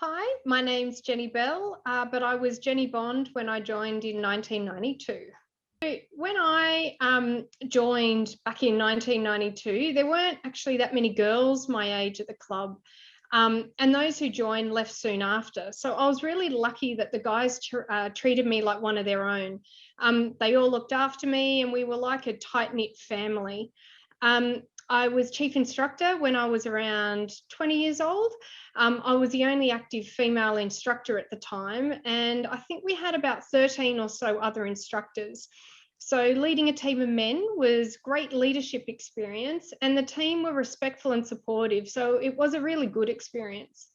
Hi, my name's Jenny Bell, but I was Jenny Bond when I joined in 1992. When I joined back in 1992, there weren't actually that many girls my age at the club. And those who joined left soon after. So I was really lucky that the guys treated me like one of their own. They all looked after me and we were like a tight knit family. I was chief instructor when I was around 20 years old. I was the only active female instructor at the time, and I think we had about 13 or so other instructors. So leading a team of men was great leadership experience, and the team were respectful and supportive. So it was a really good experience.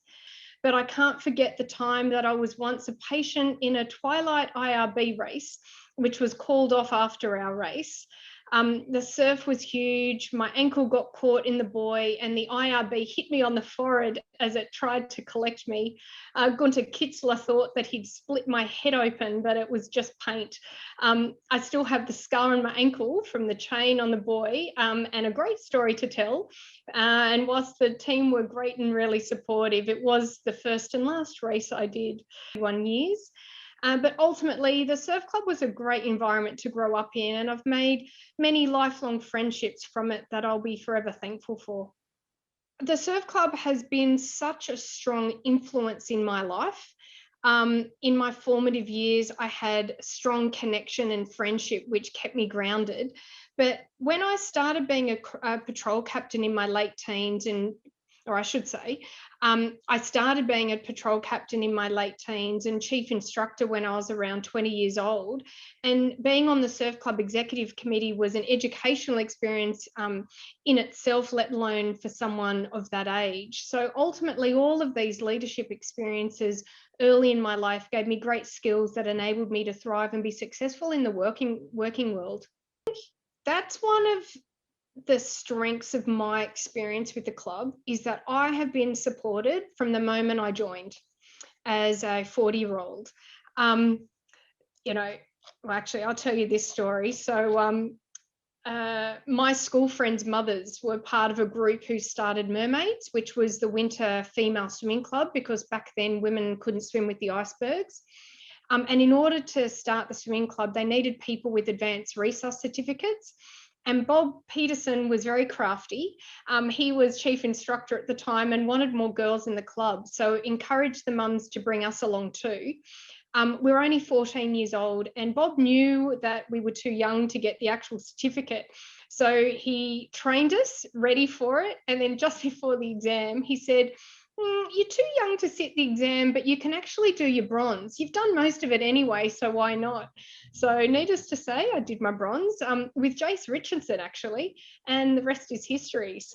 But I can't forget the time that I was once a patient in a Twilight IRB race, which was called off after our race. The surf was huge. My ankle got caught in the buoy, and the IRB hit me on the forehead as it tried to collect me. Gunter Kitzler thought that he'd split my head open, but it was just paint. I still have the scar on my ankle from the chain on the buoy, and a great story to tell. And whilst the team were great and really supportive, it was the first and last race I did, 1 years. But ultimately, the surf club was a great environment to grow up in, and I've made many lifelong friendships from it that I'll be forever thankful for. The surf club has been such a strong influence in my life. In my formative years, I had strong connection and friendship, which kept me grounded. But when I started being a patrol captain in my late teens, or I should say, I started being a patrol captain in my late teens and chief instructor when I was around 20 years old. And being on the Surf Club Executive Committee was an educational experience in itself, let alone for someone of that age. So ultimately, all of these leadership experiences early in my life gave me great skills that enabled me to thrive and be successful in the working world. That's one of the strengths of my experience with the club, is that I have been supported from the moment I joined as a 40-year-old. You know, well, actually, I'll tell you this story. So my school friends' mothers were part of a group who started Mermaids, which was the winter female swimming club, because back then women couldn't swim with the icebergs. And in order to start the swimming club, they needed people with advanced resource certificates. And Bob Peterson was very crafty. He was chief instructor at the time and wanted more girls in the club, so encouraged the mums to bring us along too. We were only 14 years old, and Bob knew that we were too young to get the actual certificate. So he trained us ready for it. And then just before the exam, he said, you're too young to sit the exam, but you can actually do your bronze. You've done most of it anyway, so why not? So needless to say, I did my bronze with Jace Richardson, actually, and the rest is history. So